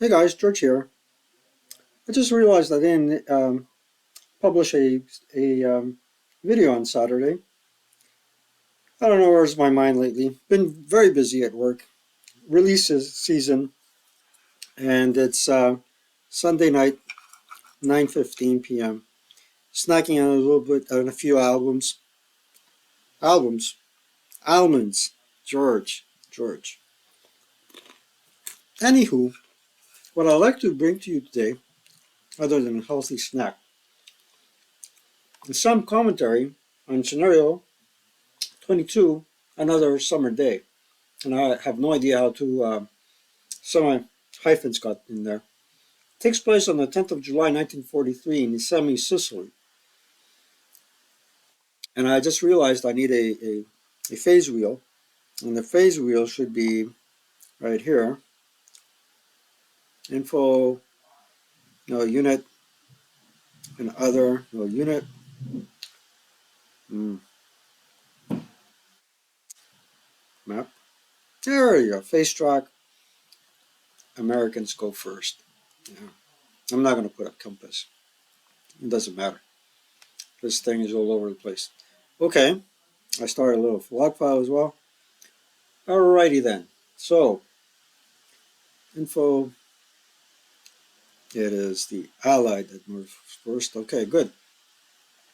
Hey guys, George here. I just realized I didn't publish a video on Saturday. I don't know where's my mind lately. Been very busy at work. Releases season, and it's Sunday night, 9:15 p.m. Snacking on a little bit on a few albums, almonds. George. Anywho, what I'd like to bring to you today, other than a healthy snack, is some commentary on scenario 22, another summer day. And I have no idea how to some hyphens got in there. It takes place on the 10th of July 1943 in Sicily. And I just realized I need a phase wheel. And the phase wheel should be right here. Info, no unit, and other, no unit. Map. There you go. Phase track. Americans go first. Yeah. I'm not going to put a compass. It doesn't matter. This thing is all over the place. Okay. I started a little log file as well. Alrighty then. So, info, it is the Allied that moves first. Okay, good.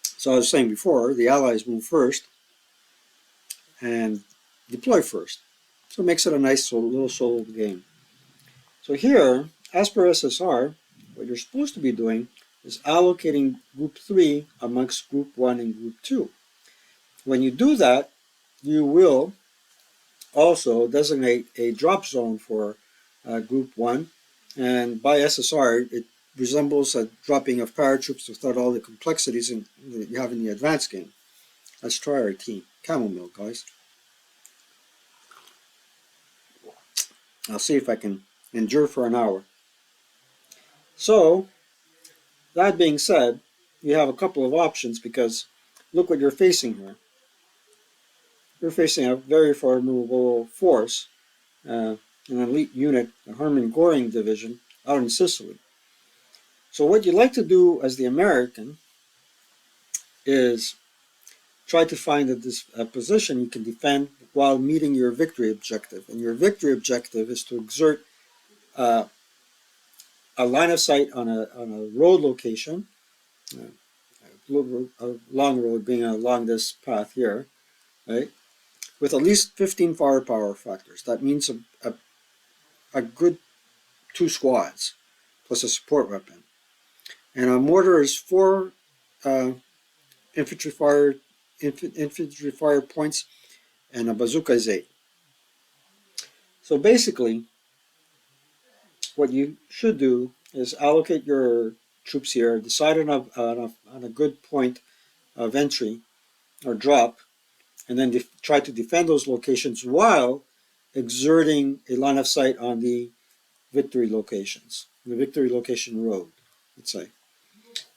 So I was saying before, the Allies move first and deploy first. So it makes it a nice little solo game. So here, as per SSR, what you're supposed to be doing is allocating group 3 amongst group 1 and group 2. When you do that, you will also designate a drop zone for group 1, and by SSR it resembles a dropping of paratroops without all the complexities that you have in the advanced game. Let's try our team. Camel milk, guys. I'll see if I can endure for an hour. So, that being said, you have a couple of options because look what you're facing here. You're facing a very formidable force, an elite unit, the Hermann Göring division, out in Sicily. So what you'd like to do as the American is try to find a position you can defend while meeting your victory objective. And your victory objective is to exert a line of sight on a road location, a long road being along this path here, right? With at least 15 firepower factors. That means a good 2 squads plus a support weapon. And a mortar is 4 infantry fire points, and a bazooka is 8. So basically, what you should do is allocate your troops here, decide on a good point of entry or drop, and then try to defend those locations while exerting a line of sight on the victory locations, the victory location road, let's say.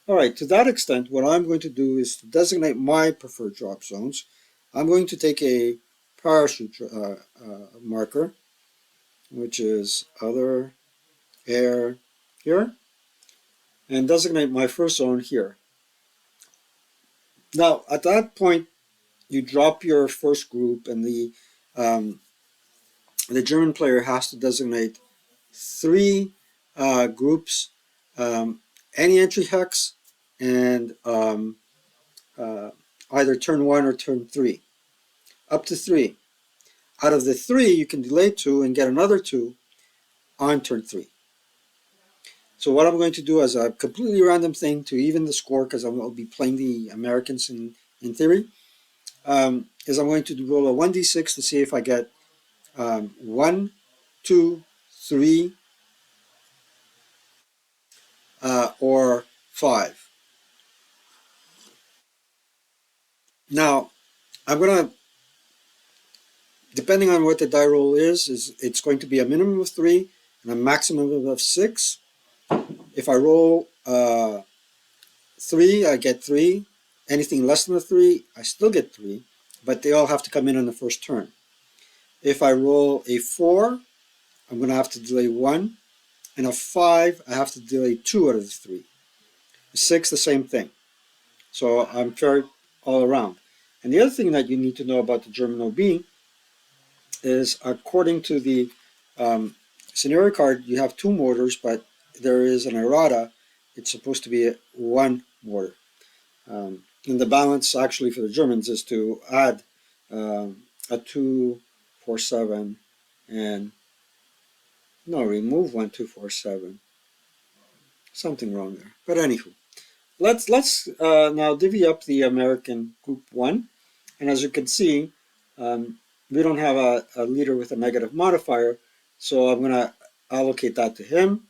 All right, to that extent, what I'm going to do is to designate my preferred drop zones. I'm going to take a parachute marker, which is other air here, and designate my first zone here. Now, at that point, you drop your first group, and the German player has to designate 3 groups, any entry hex, and either turn 1 or turn 3, up to 3. Out of the 3, you can delay 2 and get another 2 on turn 3. So what I'm going to do as a completely random thing to even the score, because I'll be playing the Americans in theory, is I'm going to roll a 1d6 to see if I get 1, 2, 3, or 5. Now, I'm going to, depending on what the die roll is it's going to be a minimum of 3 and a maximum of 6. If I roll 3, I get 3. Anything less than a 3, I still get 3, but they all have to come in on the first turn. If I roll a 4, I'm going to have to delay 1. And a 5, I have to delay 2 out of the 3. A 6, the same thing. So I'm fair all around. And the other thing that you need to know about the German OB is, according to the scenario card, you have 2 motors, but there is an errata. It's supposed to be 1 motor. And the balance actually for the Germans is to add a 247 and no, remove 1247. Something wrong there. But anywho, let's now divvy up the American Group 1. And as you can see, we don't have a leader with a negative modifier, so I'm going to allocate that to him.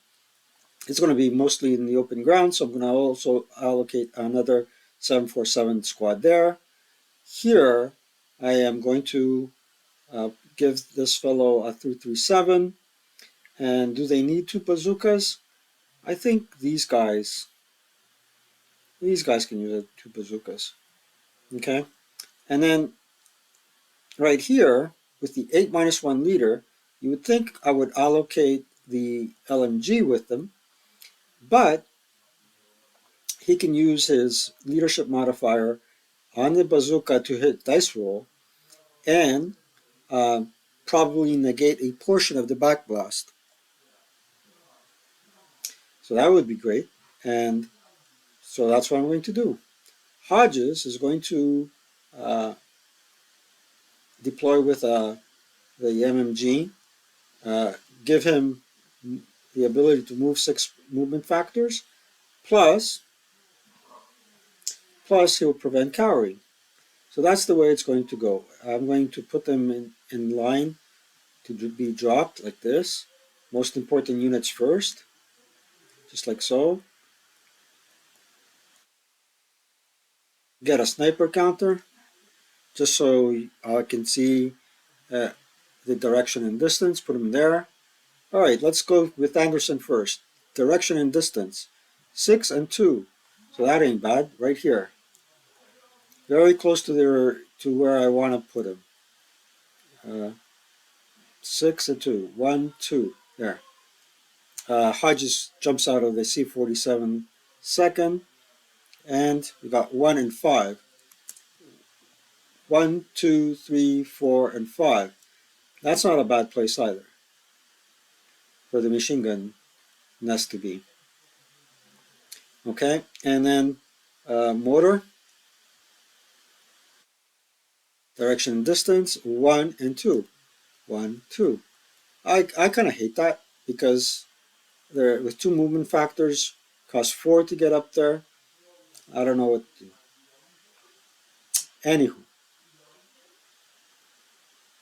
It's going to be mostly in the open ground, so I'm going to also allocate another 747 squad there. Here, I am going to give this fellow a 337. And do they need 2 bazookas? I think these guys can use 2 bazookas. Okay, and then right here with the 8-1 leader, you would think I would allocate the LMG with them, but he can use his leadership modifier on the bazooka to hit dice roll and uh, probably negate a portion of the backblast. So that would be great, and so that's what I'm going to do. Hodges is going to uh, deploy with the MMG, uh, give him the ability to move 6 movement factors, plus he'll prevent cowering. So that's the way it's going to go. I'm going to put them in line to be dropped like this. Most important units first, just like so. Get a sniper counter, just so I can see the direction and distance, put them there. All right, let's go with Anderson first. Direction and distance, 6 and 2. So that ain't bad, right here. Very close to where I want to put him. 6 and 2. 1, 2. There. Hodges jumps out of the C-47 second, and we got 1 and 5. 1, 2, 3, 4, and 5. That's not a bad place either for the machine gun nest to be. Okay, and then motor, direction and distance, 1 and 2. 1, 2. I kind of hate that because there with 2 movement factors, cost 4 to get up there. I don't know what to do.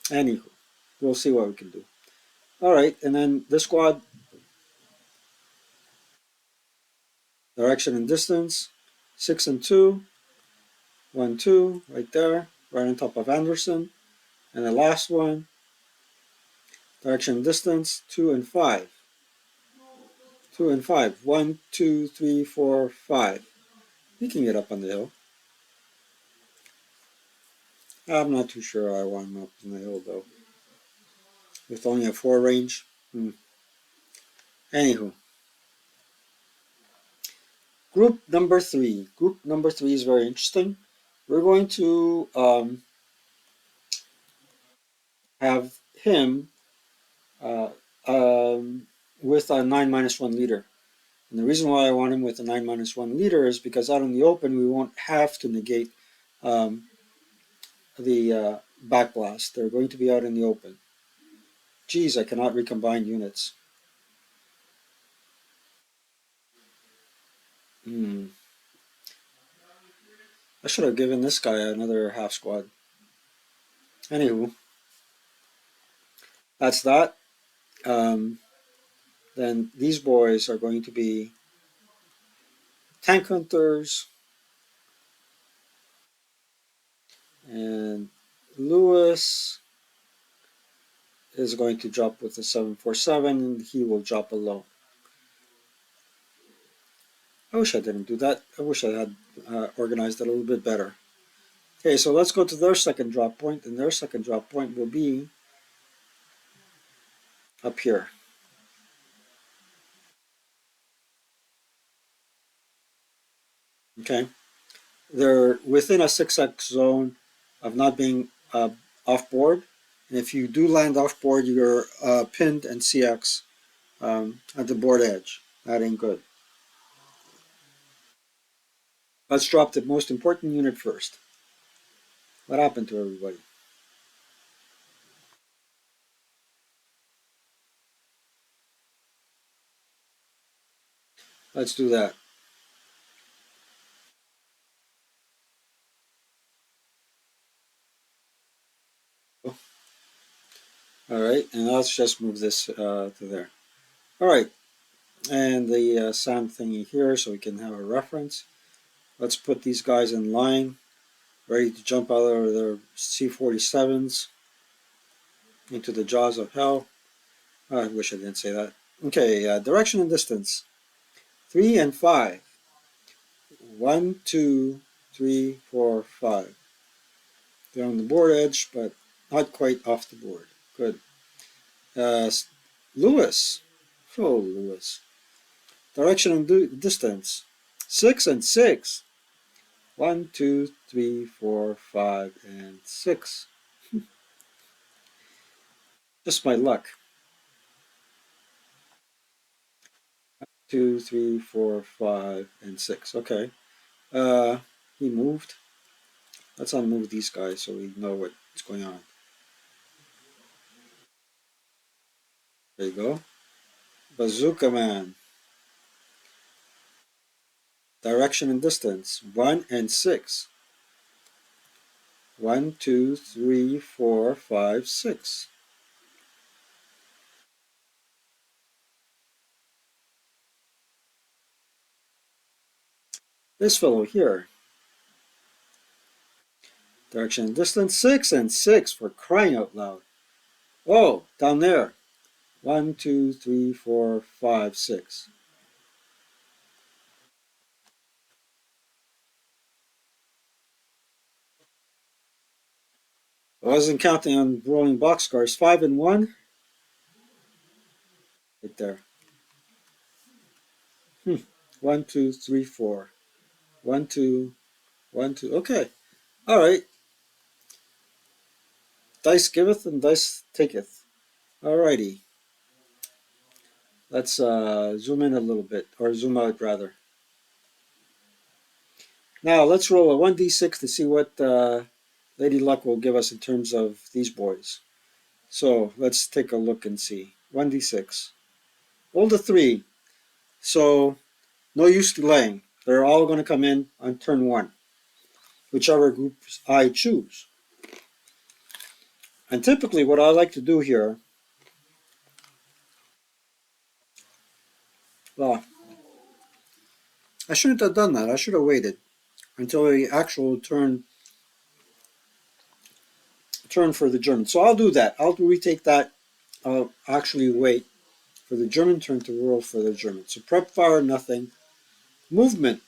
Anywho, we'll see what we can do. All right, and then this squad, direction and distance, 6 and 2, 1, 2, right there, right on top of Anderson. And the last one, direction and distance, 2 and 5. 2 and 5. 1, 2, 3, 4, 5. We can get up on the hill. I'm not too sure I want him up on the hill though. With only a 4 range. Anywho. Group number 3. Group number 3 is very interesting. We're going to have him uh, with a 9-1 leader. And the reason why I want him with a 9-1 leader is because out in the open we won't have to negate the backblast. They're going to be out in the open. Geez, I cannot recombine units. I should have given this guy another half squad. Anywho, that's that. Then these boys are going to be tank hunters, and Lewis is going to drop with the 747, and he will drop alone. I wish I didn't do that. I wish I had organized it a little bit better. Okay, so let's go to their second drop point, and their second drop point will be up here. Okay, they're within a 6x zone of not being off board. And if you do land off board, you're pinned and CX at the board edge. That ain't good. Let's drop the most important unit first. What happened to everybody? Let's do that. All right, and let's just move this to there. All right, and the sound thingy here so we can have a reference. Let's put these guys in line, ready to jump out of their C-47s into the jaws of hell. I wish I didn't say that. Okay, direction and distance. 3 and 5. 1, 2, 3, 4, 5. They're on the board edge, but not quite off the board. Good. Uh, Lewis. Oh, Lewis. Direction and distance. 6 and 6. 1, 2, 3, 4, 5, and 6. Just my luck. 2, 3, 4, 5, and 6. Okay. Uh, he moved. Let's unmove these guys so we know what's going on. There you go. Bazooka Man. Direction and distance. 1 and 6. 1, 2, 3, 4, 5, 6. This fellow here. Direction and distance. 6 and 6 for crying out loud. Oh, down there. 1, 2, 3, 4, 5, 6. I wasn't counting on rolling boxcars. 5 and 1. Right there. 1, 2, 3, 4. 1, 2, 1, 2. Okay. All right. Dice giveth and dice taketh. Alrighty. Let's zoom in a little bit, or zoom out rather. Now let's roll a 1d6 to see what Lady Luck will give us in terms of these boys. So let's take a look and see. 1d6. Roll the 3. So no use delaying. They're all going to come in on turn 1, whichever groups I choose. And typically what I like to do here, well, I shouldn't have done that. I should have waited until the actual turn for the German. So I'll do that. I'll retake that. I'll actually wait for the German turn to roll for the German. So prep fire, nothing. Movement.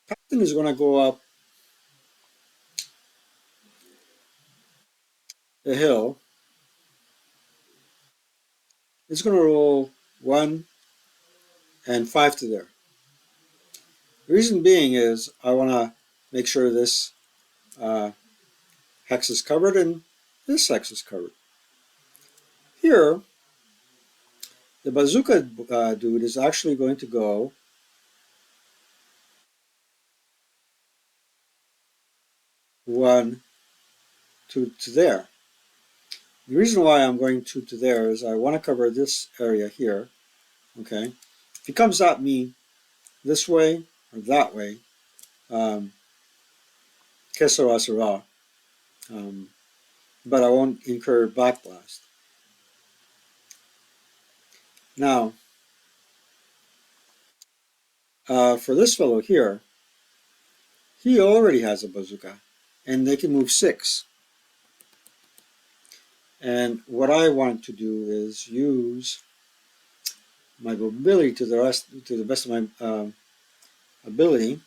Captain is going to go up the hill. It's going to roll 1 and 5 to there. The reason being is I want to make sure this uh, hex is covered and this hex is covered. Here, the bazooka dude is actually going to go 1 to there. The reason why I'm going 2 to there is I want to cover this area here. Okay, if he comes at me this way or that way, que sera sera, but I won't incur backblast. Now, for this fellow here, he already has a bazooka, and they can move 6. And what I want to do is use my mobility to the best of my ability.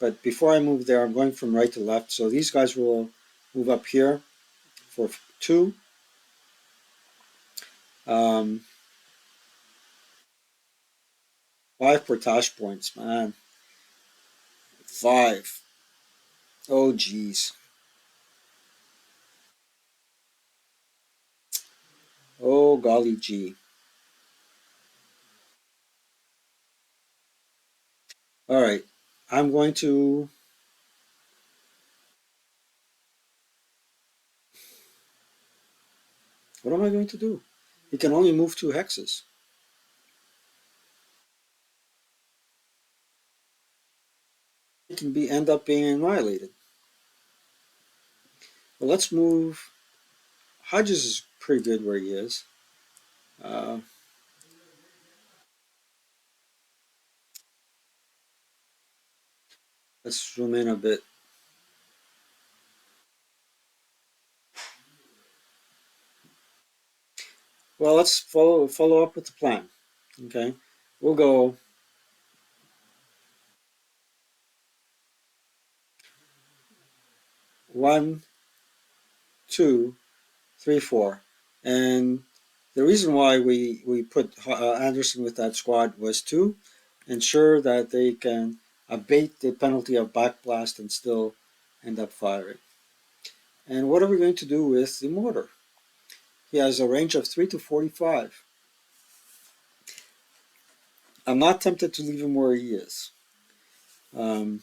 But before I move there, I'm going from right to left. So these guys will move up here for 2. Um, 5 portage points, man. 5. Oh, geez. Oh, golly gee. All right. I'm going to. What am I going to do? He can only move 2 hexes. He can end up being annihilated. Well, let's move. Hodges is pretty good where he is. Uh, let's zoom in a bit. Well, let's follow up with the plan. Okay, we'll go 1, 2, 3, 4, and the reason why we put Anderson with that squad was to ensure that they can abate the penalty of backblast and still end up firing. And what are we going to do with the mortar? He has a range of 3 to 45. I'm not tempted to leave him where he is. Um,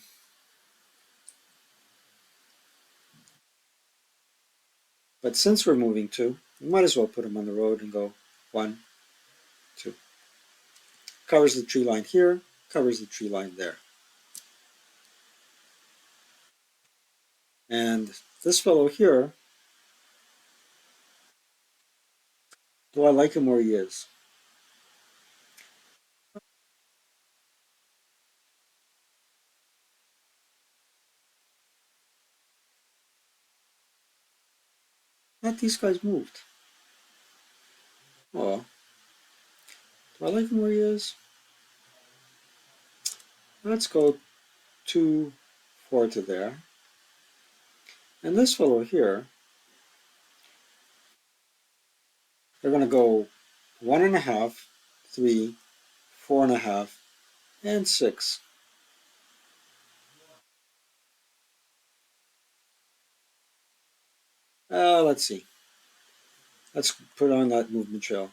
but since we're moving to, we might as well put him on the road and go 1, 2. Covers the tree line here, covers the tree line there. And this fellow here, do I like him where he is? Not these guys moved. Oh, do I like him where he is? Let's go 2, 4 to there. And this fellow here, they're going to go 1.5, 3, 4.5, and 6. Let's see. Let's put on that movement trail.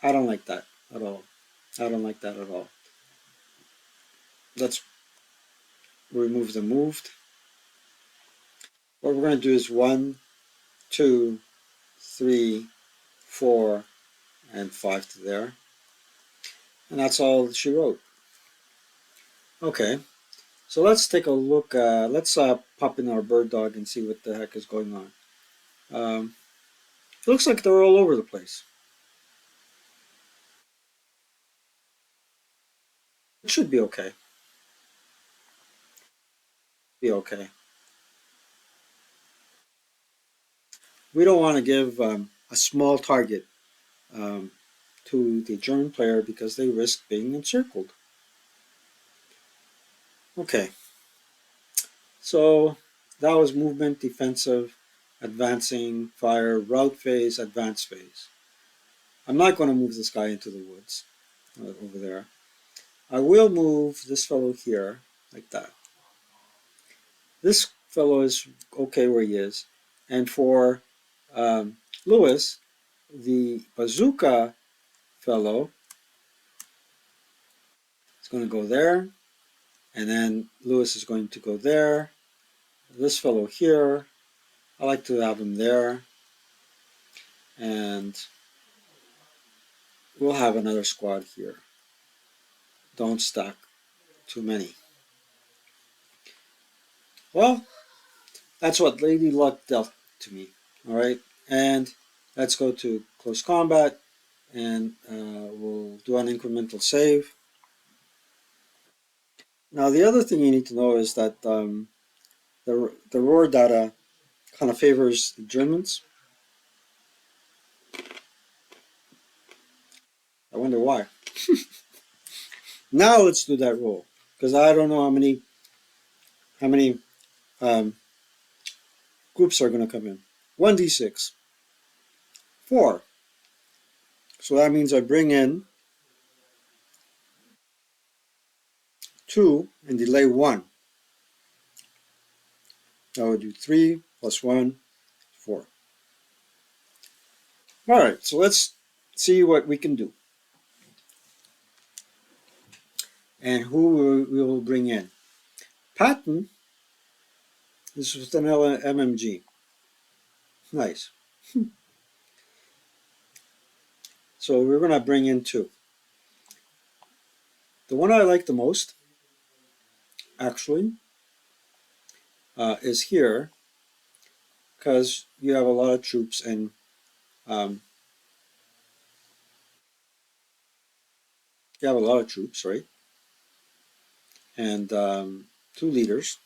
I don't like that at all. I don't like that at all. Let's remove the moved. What we're going to do is 1, 2, 3, 4, and 5 to there. And that's all she wrote. Okay, so let's take a look. Let's pop in our bird dog and see what the heck is going on. It looks like they're all over the place. It should be okay. Be okay. We don't want to give a small target um, to the German player because they risk being encircled. Okay, so that was movement, defensive, advancing, fire, route phase, advance phase. I'm not going to move this guy into the woods over there. I will move this fellow here, like that. This fellow is okay where he is. And for Lewis, the bazooka fellow is going to go there. And then Lewis is going to go there. This fellow here, I like to have him there. And we'll have another squad here. Don't stack too many. Well, that's what Lady Luck dealt to me. All right. And let's go to close combat. And we'll do an incremental save. Now, the other thing you need to know is that the roar data kind of favors the Germans. I wonder why. Now let's do that roll because I don't know how many um, groups are going to come in. 1d6, 4. So that means I bring in 2 and delay 1. I would do 3 plus 1, 4. All right, so let's see what we can do and who we will bring in. Patton is with an MMG. Nice. So we're going to bring in 2. The one I like the most, actually, is here because you have a lot of troops and um, you have a lot of troops, right? And 2 leaders,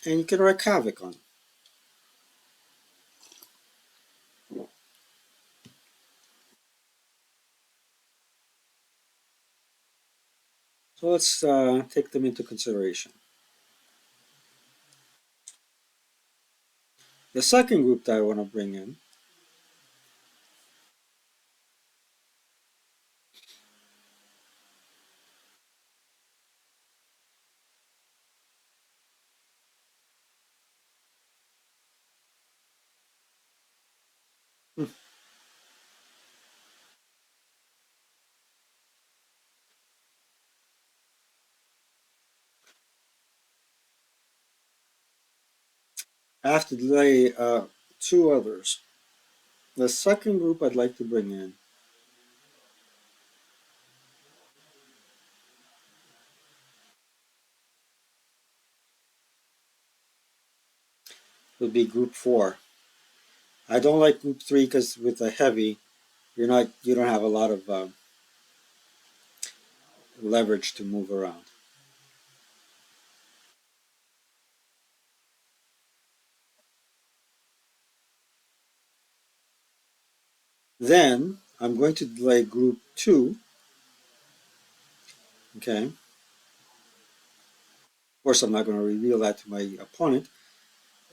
and you can wreak havoc on them. So let's take them into consideration. The second group that I want to bring in I have to delay 2 others. The second group I'd like to bring in would be group 4. I don't like group 3 because with the heavy, you don't have a lot of leverage to move around. Then I'm going to delay group 2. Okay. Of course, I'm not going to reveal that to my opponent,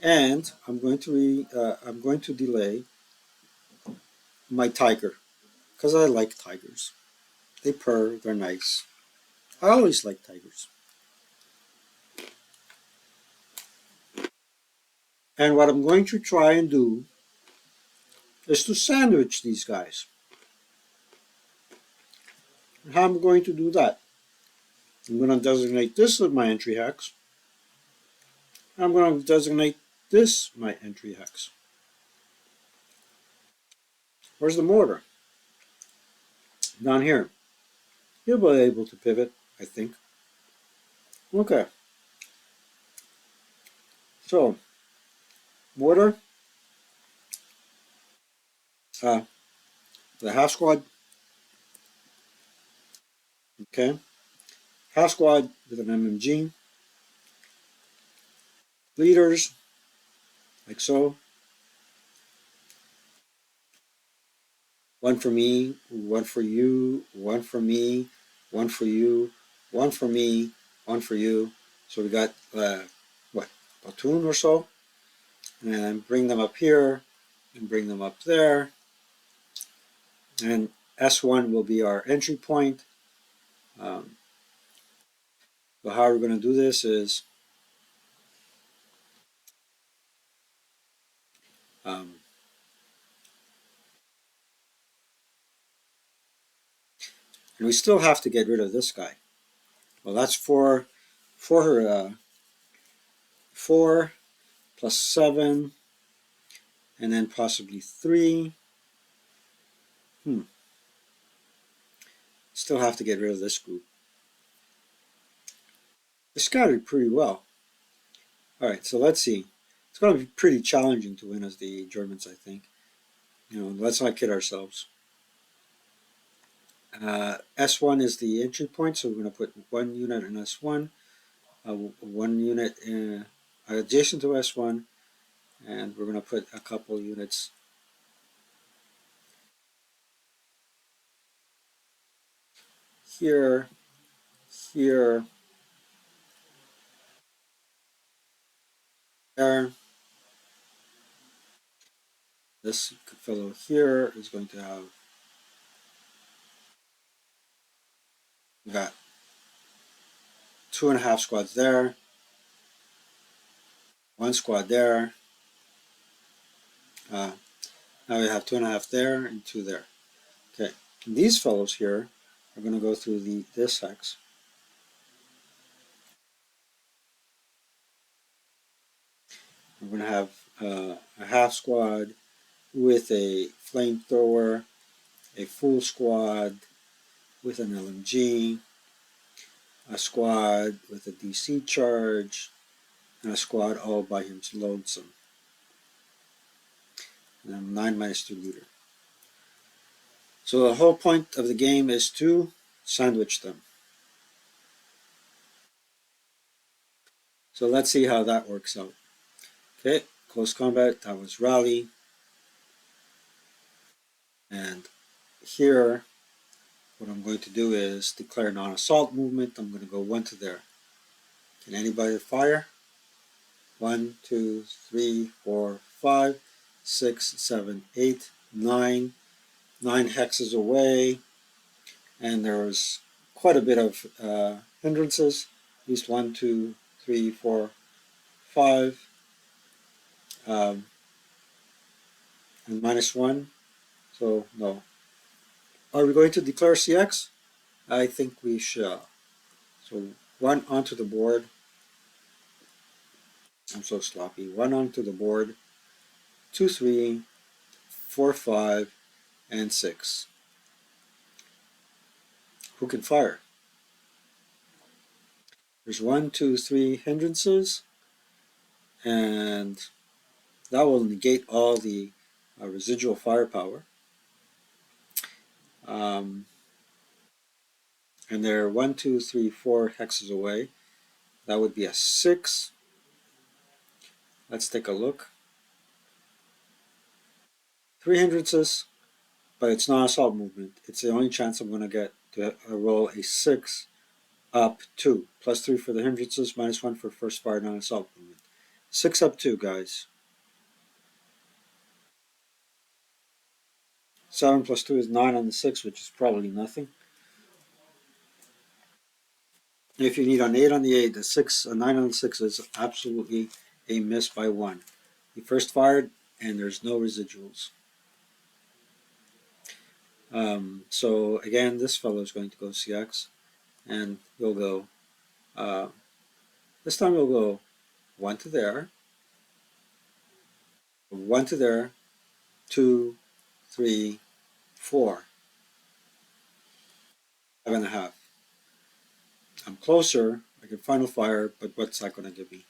and I'm going to delay my tiger because I like tigers. They purr. They're nice. I always like tigers. And what I'm going to try and do is to sandwich these guys. How I'm going to do that? I'm going to designate this as my entry hex. I'm going to designate this my entry hex. Where's the mortar? Down here. You'll be able to pivot, I think. Okay. So, mortar, uh, the half squad. Okay. Half squad with an MMG. Leaders, like so. One for me, one for you, one for me, one for you, one for me, one for you. So we got, what, platoon or so? And bring them up here and bring them up there. And S1 will be our entry point. Um, so how we're going to do this is um, and we still have to get rid of this guy. Well, that's 4 plus 7, and then possibly 3. Still have to get rid of this group. They scattered pretty well. All right, so let's see. It's going to be pretty challenging to win as the Germans, I think. Let's not kid ourselves. S1 is the entry point, so we're going to put 1 unit in S1, 1 unit adjacent to S1, and we're going to put a couple units here, here, there. This fellow here is going to have got 2.5 squads there, 1 squad there. Now we have 2.5 there and 2 there. Okay, and these fellows here are going to go through this hex. We're going to have a half squad with a flamethrower, a full squad with an LMG, a squad with a DC charge, and a squad all by him lonesome. And I'm 9 minus 2 looter. So the whole point of the game is to sandwich them. So let's see how that works out. Okay, close combat, that was rally. And here, what I'm going to do is declare non-assault movement. I'm going to go 1 to there. Can anybody fire? 1, 2, 3, 4, 5, 6, 7, 8, 9. 9 hexes away. And there's quite a bit of hindrances. At least 1, 2, 3, 4, 5. And -1. So, no. Are we going to declare CX? I think we shall. So, 1 onto the board. I'm so sloppy. 1 onto the board. 2, 3, 4, 5, and 6. Who can fire? There's 1, 2, 3 hindrances, and that will negate all the residual firepower. And they're 1, 2, 3, 4 hexes away. That would be a 6. Let's take a look. 3 hindrances, but it's not assault movement. It's the only chance I'm going to get to roll a 6 up 2. Plus 3 for the hindrances, -1 for first fire non-assault movement. 6 up 2, guys. 7 plus 2 is 9 on the 6, which is probably nothing. If you need an 8 on the 8, a 9 on the 6 is absolutely a miss by 1. He first fired, and there's no residuals. So again, this fellow is going to go CX, and we'll go, this time we'll go 1 to there, 1 to there, 2, 3, 4, 5.5. I'm closer, I can final fire, but what's that going to give me?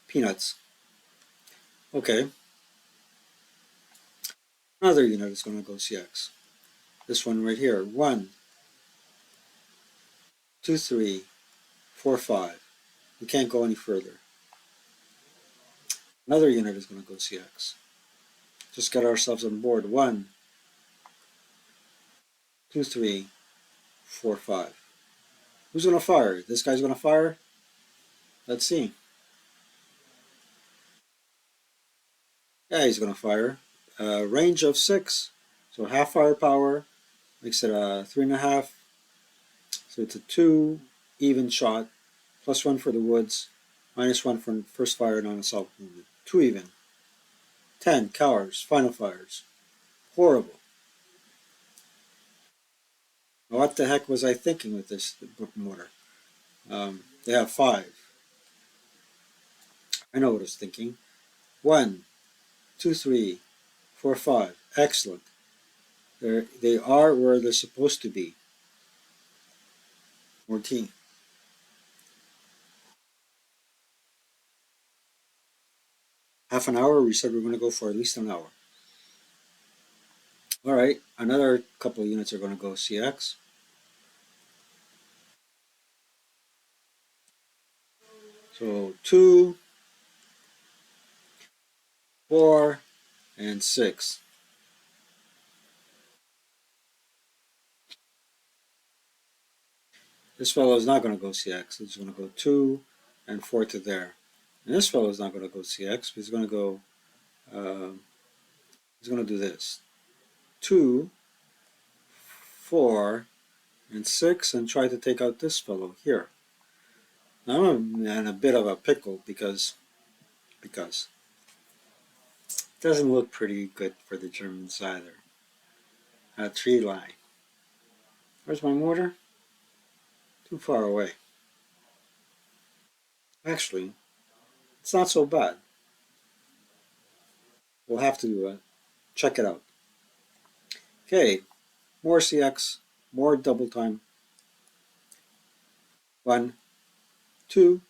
Peanuts. Okay. Another unit is going to go CX. This one right here, 1, 2, 3, 4, 5. We can't go any further. Another unit is going to go CX. Just get ourselves on board. 1, 2, 3, 4, 5. Who's going to fire? This guy's going to fire? Let's see. Yeah, he's going to fire. Range of 6. So half firepower makes it a 3.5. So it's a 2 even shot. +1 for the woods. -1 for first fire non-assault movement. 2 even. 10 cowers. Final fires. Horrible. What the heck was I thinking with this mortar? They have 5. I know what I was thinking. 1, 2, 3, 4, 5. Excellent. They are where they're supposed to be. 14. Half an hour? We said we are going to go for at least an hour. Alright, another couple of units are going to go CX. So 2, 4, and 6. This fellow is not going to go CX. He's going to go 2 and 4 to there. And this fellow is not going to go CX. He's going to go, he's going to do this. 2, 4, and 6, and try to take out this fellow here. I'm in a bit of a pickle because it doesn't look pretty good for the Germans either. A tree line. Where's my mortar? Too far away. Actually, it's not so bad. We'll have to check it out. Okay, more CX, more double time. 1, 2,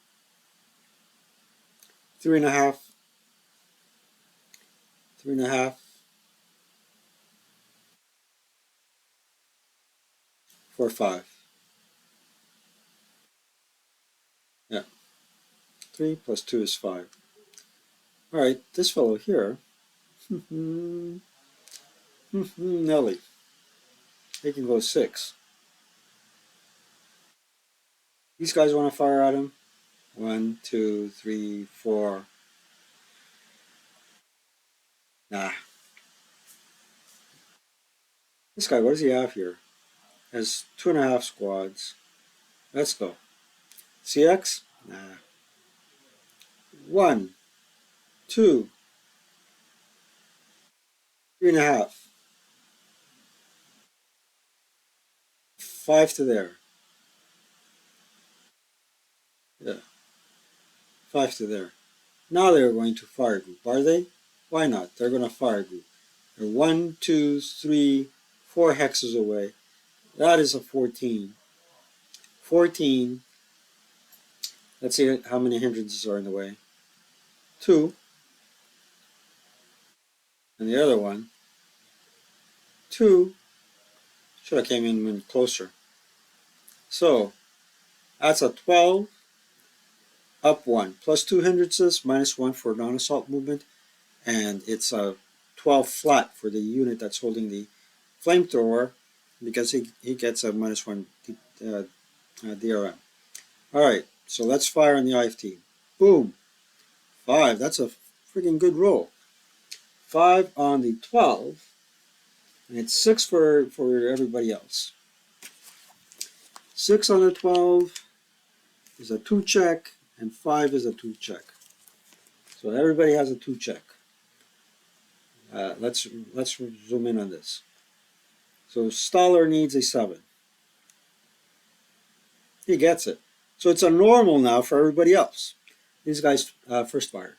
3.5, 3.5, 4, 5. Yeah, 3 plus 2 is 5. All right, this fellow here, Nelly, he can go 6. These guys want to fire at him. 1, 2, 3, 4. Nah. This guy, what does he have here? Has 2.5 squads. Let's go. CX? Nah. 1, 2, 3.5. 5 to there. Yeah, 5 to there. Now they're going to fire group, are they? Why not? They're going to fire group. They're 1, 2, 3, 4 hexes away. That is a 14. 14. Let's see how many hindrances are in the way. 2. And the other one. 2. Should have came in closer. So that's a 12. Up 1. Plus 2 hindrances. Minus 1 for non-assault movement. And it's a 12 flat for the unit that's holding the flamethrower, because he gets a minus 1 DRM. Alright, so let's fire on the IFT. Boom. 5. That's a freaking good roll. 5 on the 12. And it's 6 for everybody else. 6 on the 12 is a 2 check, and 5 is a 2 check. So everybody has a 2 check. Let's zoom in on this. So Staller needs a 7. He gets it. So it's a normal now for everybody else. These guys first fired.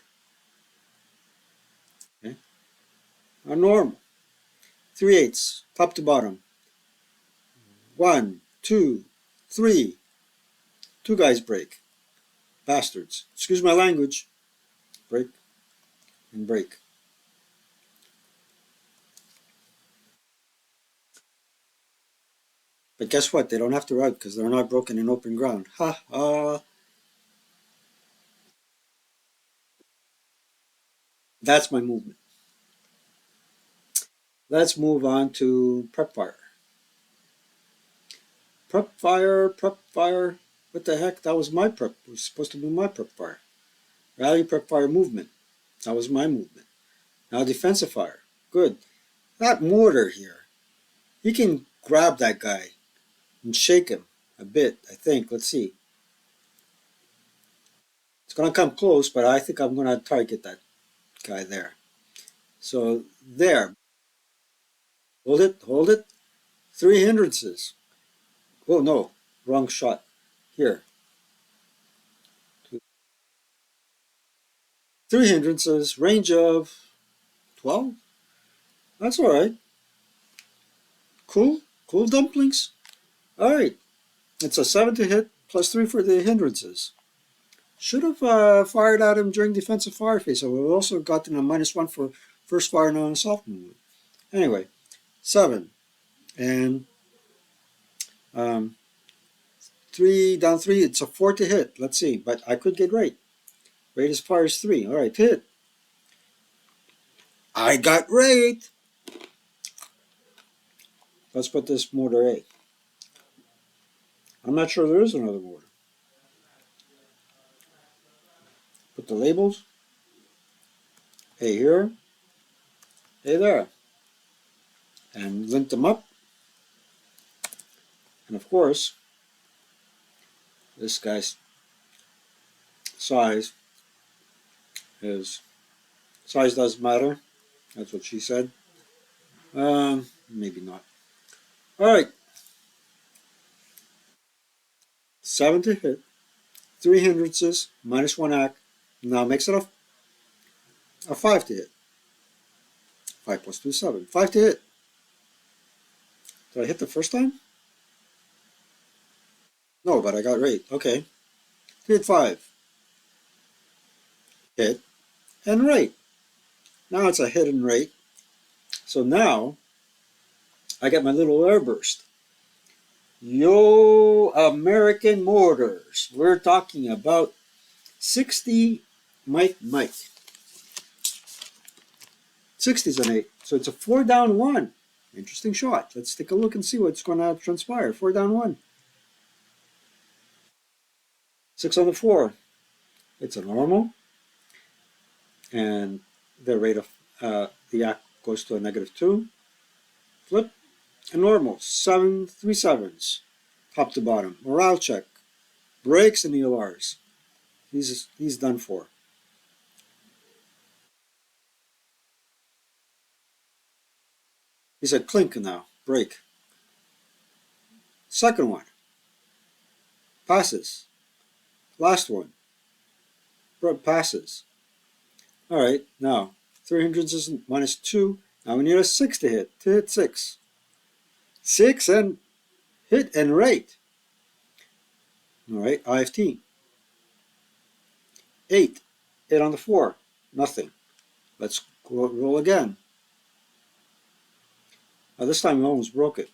Okay? A normal. 3/8, top to bottom. 1, 2, 3. 2 guys break. Bastards. Excuse my language. Break and break. But guess what? They don't have to run because they're not broken in open ground. Ha ha. That's my movement. Let's move on to prep fire. Prep fire, prep fire. What the heck? That was my prep. It was supposed to be my prep fire. Rally prep fire movement. That was my movement. Now defensive fire. Good. That mortar here. He can grab that guy and shake him a bit, I think. Let's see. It's going to come close, but I think I'm going to target that guy there. So there. Hold it, hold it. 3 hindrances. Oh, no. Wrong shot. Here. 3 hindrances. Range of 12. That's all right. Cool. Cool dumplings. All right. It's a 7 to hit, plus 3 for the hindrances. Should have fired at him during defensive fire phase. So we've also gotten a minus 1 for first fire non-assault movement. Anyway, 7. And 3 down 3. It's a 4 to hit. Let's see. But I could get rate. Rate is fire is 3. All right, hit. I got rate. Let's put this mortar A. I'm not sure there is another mortar. Put the labels. A here. A there. And link them up. And of course, this guy's size is size does matter. That's what she said. Maybe not. All right, 7 to hit, 3 hindrances, -1 act. Now makes it a 5 to hit. 5 plus 2 is 7. 5 to hit. Did I hit the first time? No, but I got rate. Okay. Hit 5. Hit and rate. Now it's a hit and rate. So now I get my little airburst. Yo, American Mortars. We're talking about 60 Mike Mike. 60 is an 8. So it's a 4 down 1. Interesting shot. Let's take a look and see what's going to transpire. 4 down 1. 6 on the 4. It's a normal. And the rate of the act goes to a -2. Flip. A normal. 7, 3 sevens. Top to bottom. Morale check. Breaks and ELRs. He's done for. He's a clink now. Break. Second one. Passes. Last one. Passes. All right, now 300 is -2. Now we need a 6 to hit 6. 6 and hit and rate. All right, IFT. 8. 8 on the 4. Nothing. Let's go roll again. Now this time we almost broke it.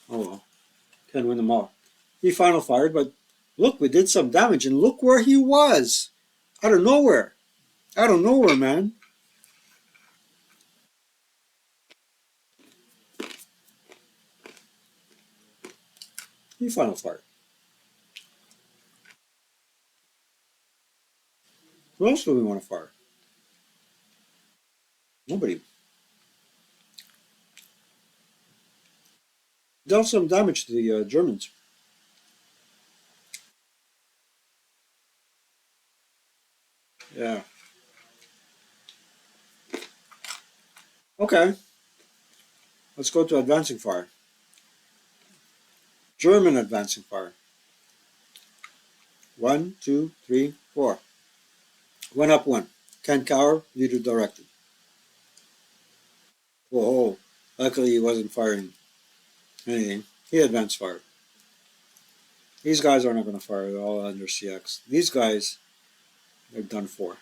Oh well. Can't win them all. He final fired, but look, we did some damage, and look where he was. Out of nowhere. Out of nowhere, man. He final fired. Who else do we want to fire? Nobody. Dealt some damage to the Germans. Yeah. Okay. Let's go to advancing fire. German advancing fire. 1, 2, 3, 4. 1 up 1. Can't cower, leader directed. Whoa. Luckily he wasn't firing anything. He advanced fire. These guys are not going to fire. They're all under CX. These guys, they're done for.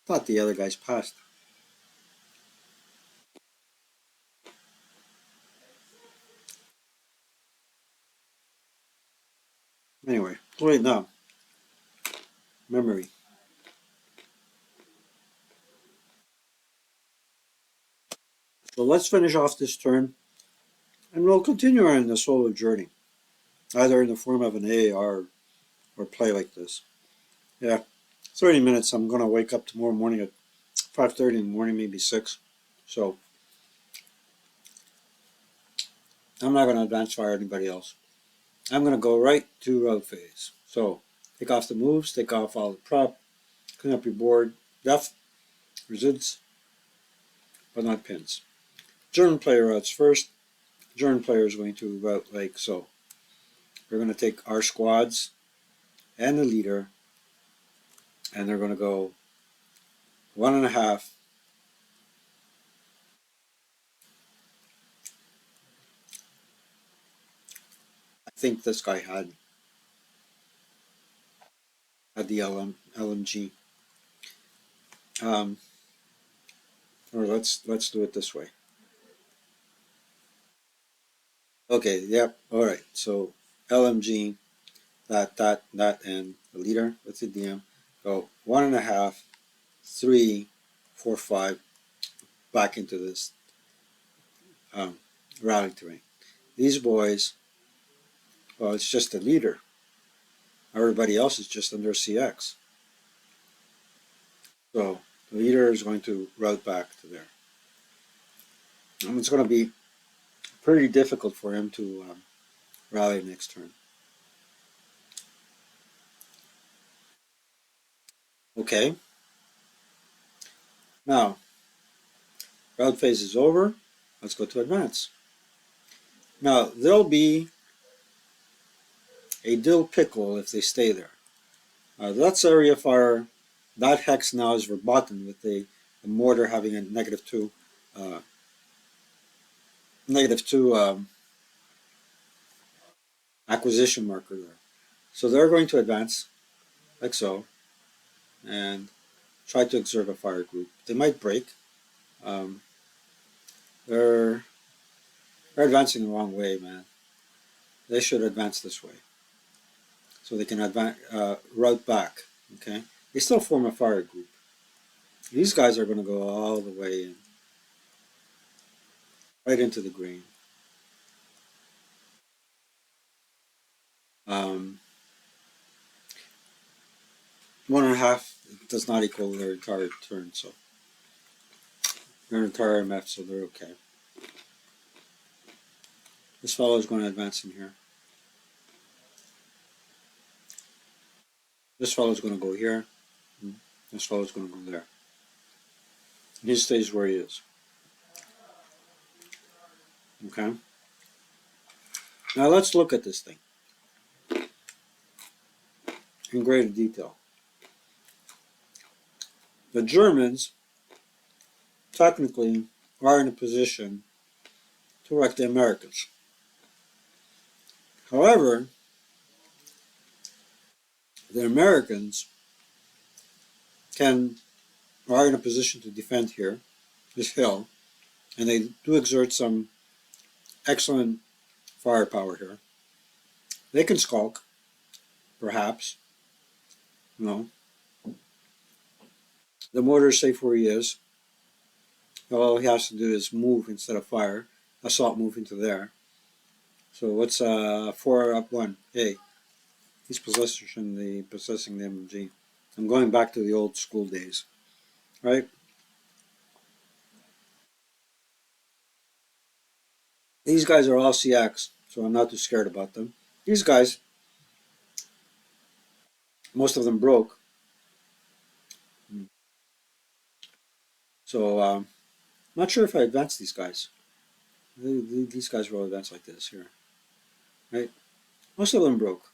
Thought the other guys passed. Anyway, wait now. Memory. So let's finish off this turn, and we'll continue on the solo journey, either in the form of an AAR or play like this. Yeah, 30 minutes. I'm going to wake up tomorrow morning at 5:30 in the morning, maybe 6. So I'm not going to advance fire anybody else. I'm going to go right to route phase. So take off the moves, take off all the prep, clean up your board, def, resids, but not pins. German player routes first. German player is going to route like so. We're going to take our squads and the leader, and they're going to go 1.5. I think this guy had the LMG. Or let's do it this way. Okay, yep, all right. So LMG, that, and the leader with the DM go 1.5, 3, 4, 5 back into this rally terrain. These boys, well, it's just the leader. Everybody else is just under CX. So the leader is going to route back to there. And it's going to be pretty difficult for him to rally next turn. Okay, now route phase is over. Let's go to advance. Now there'll be a dill pickle if they stay there. That's area fire. That hex now is verboten with the mortar having a -2, -2 acquisition marker there. So they're going to advance like so and try to exert a fire group. They might break. Um, they're they're advancing the wrong way, man. They should advance this way so they can advance route back. Okay, they still form a fire group. These guys are going to go all the way in, right into the green. Um, 1.5 does not equal their entire turn, so their entire MF, so they're okay. This fellow is going to advance in here. This fellow is going to go here. This fellow is going to go there. And he stays where he is. Okay. Now let's look at this thing in greater detail. The Germans technically are in a position to wreck the Americans. However, the Americans are in a position to defend here, this hill, and they do exert some excellent firepower here. They can skulk, perhaps. No. The mortar is safe where he is. All he has to do is move instead of fire. Assault move into there. So what's 4 up 1? Hey, he's possessing the MG. I'm going back to the old school days, right? These guys are all CX, so I'm not too scared about them. These guys, most of them broke. So I'm not sure if I advance these guys. These guys will advance like this here, right? Most of them broke.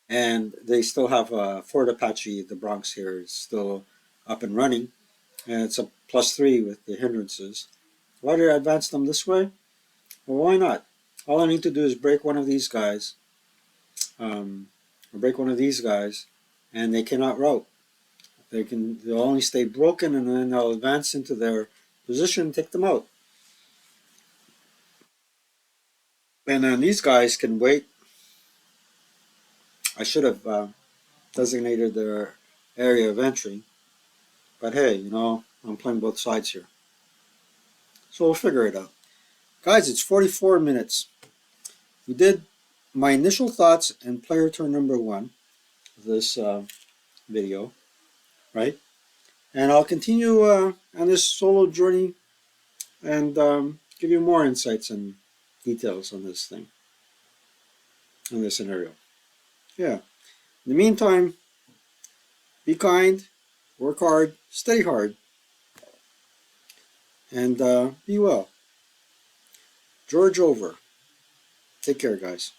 And they still have Fort Apache, the Bronx here, is still up and running. And it's a +3 with the hindrances. Why did I advance them this way? Well, why not? All I need to do is break one of these guys, or break one of these guys, and they cannot route. They'll only stay broken, and then they'll advance into their position and take them out. And then these guys can wait. I should have designated their area of entry, but hey, I'm playing both sides here. So we'll figure it out. Guys, it's 44 minutes. We did my initial thoughts and player turn number 1 of this video, right? And I'll continue on this solo journey and give you more insights and details on this thing, on this scenario. Yeah. In the meantime, be kind, work hard, stay hard, and be well. George over. Take care, guys.